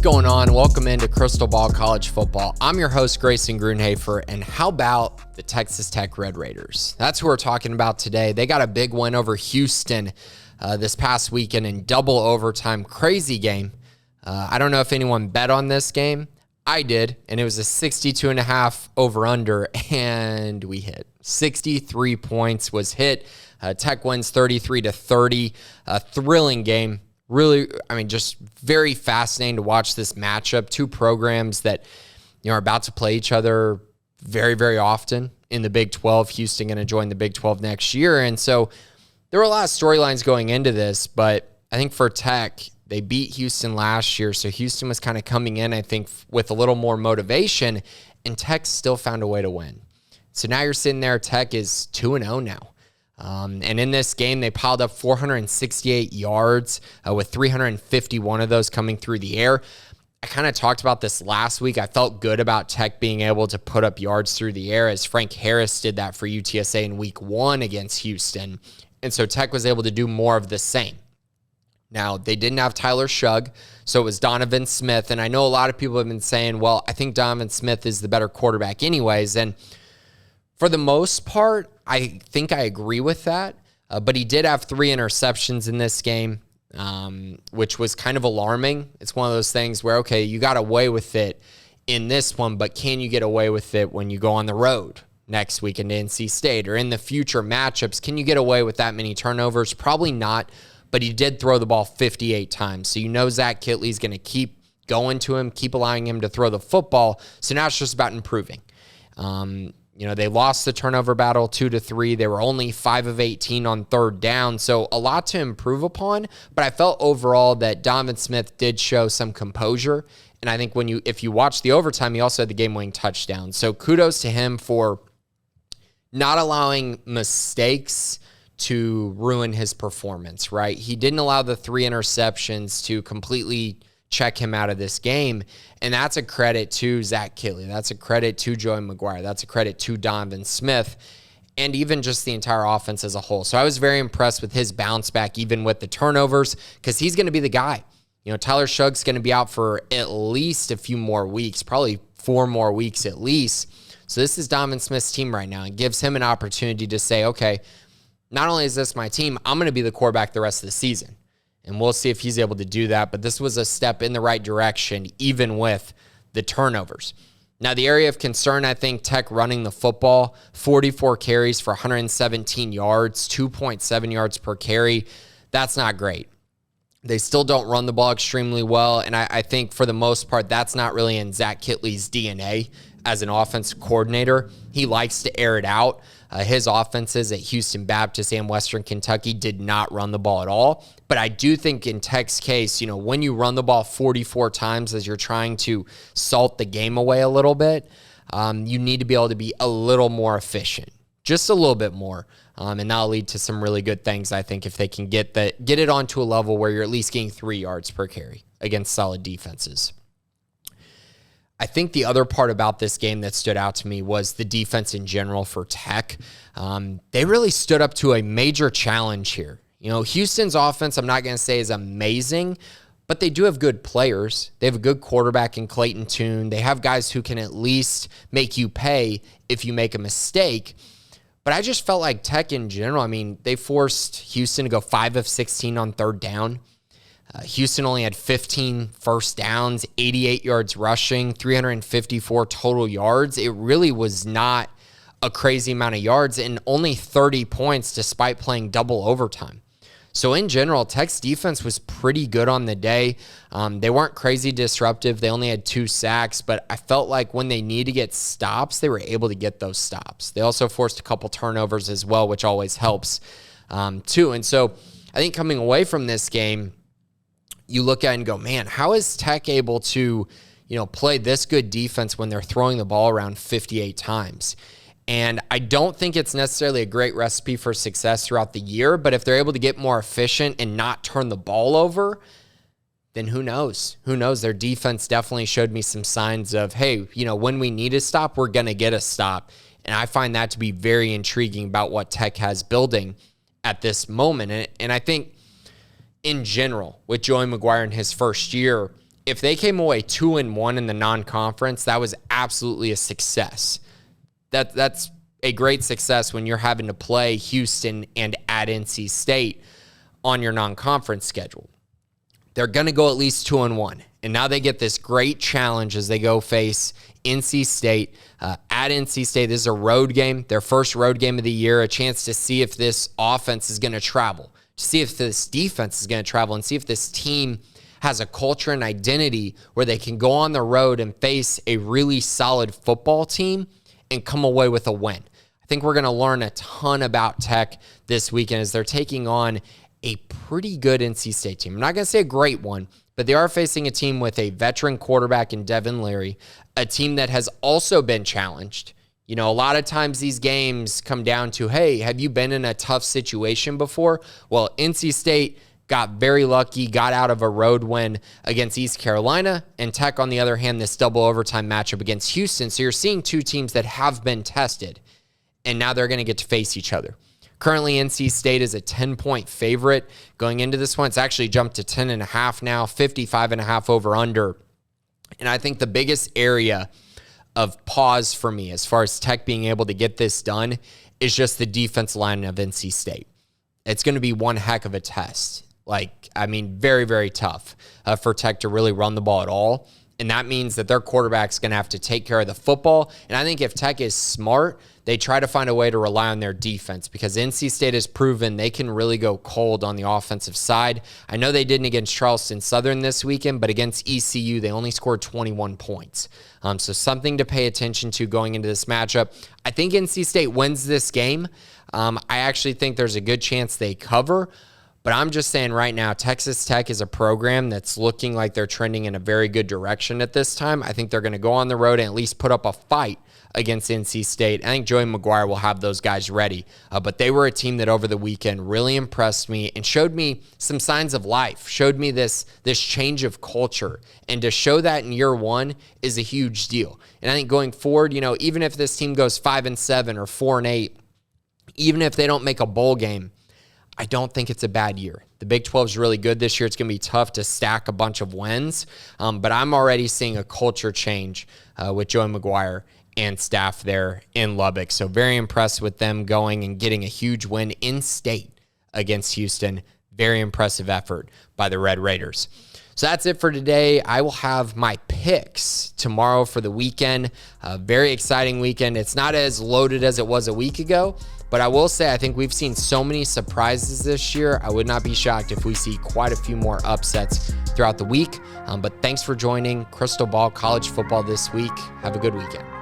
going on? Welcome into Crystal Ball College Football. I'm your host, Grayson Grunhafer, and how about the Texas Tech Red Raiders? That's who we're talking about today. They got a big win over Houston this past weekend in double overtime. Crazy game. I don't know if anyone bet on this game. I did, and it was a 62.5 over-under, and we hit. 63 points was hit. Tech wins 33-30. A thrilling game. Really, just very fascinating to watch this matchup. Two programs that, are about to play each other very, very often in the Big 12. Houston going to join the Big 12 next year. And so there were a lot of storylines going into this, but I think for Tech, they beat Houston last year. So Houston was kind of coming in, I think, with a little more motivation, and Tech still found a way to win. So now you're sitting there, Tech is 2-0 now. And in this game, they piled up 468 yards with 351 of those coming through the air. I kind of talked about this last week. I felt good about Tech being able to put up yards through the air as Frank Harris did that for UTSA in week 1 against Houston. And so Tech was able to do more of the same. Now, they didn't have Tyler Shugg, so it was Donovan Smith. And I know a lot of people have been saying, well, I think Donovan Smith is the better quarterback anyways. And for the most part, I think I agree with that, but he did have 3 interceptions in this game, which was kind of alarming. It's one of those things where, okay, you got away with it in this one, but can you get away with it when you go on the road next week into NC State or in the future matchups? Can you get away with that many turnovers? Probably not, but he did throw the ball 58 times. So Zach Kittley's going to keep going to him, keep allowing him to throw the football. So now it's just about improving. They lost the turnover battle 2-3. They were only 5 of 18 on third down. So a lot to improve upon, but I felt overall that Donovan Smith did show some composure. And I think if you watch the overtime, he also had the game-winning touchdown. So kudos to him for not allowing mistakes to ruin his performance, right? He didn't allow the 3 interceptions to completely check him out of this game. And that's a credit to Zach Kittley. That's a credit to Joey McGuire. That's a credit to Donovan Smith and even just the entire offense as a whole. So I was very impressed with his bounce back, even with the turnovers, because he's going to be the guy. Tyler Shugg's going to be out for at least a few more weeks, probably 4 more weeks at least. So this is Donovan Smith's team right now. It gives him an opportunity to say, okay, not only is this my team, I'm going to be the quarterback the rest of the season. And we'll see if he's able to do that. But this was a step in the right direction, even with the turnovers. Now, the area of concern, I think, Tech running the football, 44 carries for 117 yards, 2.7 yards per carry. That's not great. They still don't run the ball extremely well. And I think for the most part, that's not really in Zach Kittley's DNA as an offense coordinator. He likes to air it out. His offenses at Houston Baptist and Western Kentucky did not run the ball at all. But I do think in Tech's case, when you run the ball 44 times as you're trying to salt the game away a little bit, you need to be able to be a little more efficient, just a little bit more. And that'll lead to some really good things, I think, if they can get it onto a level where you're at least getting 3 yards per carry against solid defenses. I think the other part about this game that stood out to me was the defense in general for Tech. They really stood up to a major challenge here. Houston's offense, I'm not going to say is amazing, but they do have good players. They have a good quarterback in Clayton Tune. They have guys who can at least make you pay if you make a mistake. But I just felt like Tech in general, they forced Houston to go 5 of 16 on third down. Houston only had 15 first downs, 88 yards rushing, 354 total yards. It really was not a crazy amount of yards and only 30 points despite playing double overtime. So in general, Tech's defense was pretty good on the day. They weren't crazy disruptive. They only had 2 sacks, but I felt like when they need to get stops, they were able to get those stops. They also forced a couple turnovers as well, which always helps too. And so I think coming away from this game, you look at it and go, man, how is Tech able to, play this good defense when they're throwing the ball around 58 times? And I don't think it's necessarily a great recipe for success throughout the year, but if they're able to get more efficient and not turn the ball over, then who knows? Who knows? Their defense definitely showed me some signs of, hey, when we need a stop, we're going to get a stop. And I find that to be very intriguing about what Tech has building at this moment. And I think in general, with Joey McGuire in his first year, If they came away 2-1 in the non-conference, that was absolutely a success. That's a great success when you're having to play Houston and at NC State on your non-conference schedule. They're going to go at least 2-1. And now they get this great challenge as they go face NC State. At NC State, this is a road game, their first road game of the year, a chance to see if this offense is going to travel, to see if this defense is going to travel, and see if this team has a culture and identity where they can go on the road and face a really solid football team and come away with a win. I think we're going to learn a ton about Tech this weekend as they're taking on a pretty good NC State team. I'm not going to say a great one, but they are facing a team with a veteran quarterback in Devin Leary, a team that has also been challenged. You know, a lot of times these games come down to, hey, have you been in a tough situation before? Well, NC State got very lucky, got out of a road win against East Carolina, and Tech, on the other hand, this double overtime matchup against Houston. So you're seeing two teams that have been tested, and now they're going to get to face each other. Currently, NC State is a 10-point favorite going into this one. It's actually jumped to 10.5 now, 55.5 over-under. And I think the biggest area of pause for me as far as Tech being able to get this done is just the defense line of NC State. It's going to be one heck of a test. Very, very tough for Tech to really run the ball at all. And that means that their quarterback's going to have to take care of the football. And I think if Tech is smart, they try to find a way to rely on their defense because NC State has proven they can really go cold on the offensive side. I know they didn't against Charleston Southern this weekend, but against ECU, they only scored 21 points. So something to pay attention to going into this matchup. I think NC State wins this game. I actually think there's a good chance they cover. But I'm just saying right now, Texas Tech is a program that's looking like they're trending in a very good direction at this time. I think they're going to go on the road and at least put up a fight against NC State. I think Joey McGuire will have those guys ready. But they were a team that over the weekend really impressed me and showed me some signs of life, showed me this change of culture. And to show that in year one is a huge deal. And I think going forward, even if this team goes 5-7 or 4-8, even if they don't make a bowl game, I don't think it's a bad year. The Big 12 is really good this year. It's going to be tough to stack a bunch of wins, but I'm already seeing a culture change with Joey McGuire and staff there in Lubbock. So very impressed with them going and getting a huge win in state against Houston. Very impressive effort by the Red Raiders. So that's it for today. I will have my picks tomorrow for the weekend. A very exciting weekend. It's not as loaded as it was a week ago, but I will say I think we've seen so many surprises this year. I would not be shocked if we see quite a few more upsets throughout the week. But thanks for joining Crystal Ball College Football this week. Have a good weekend.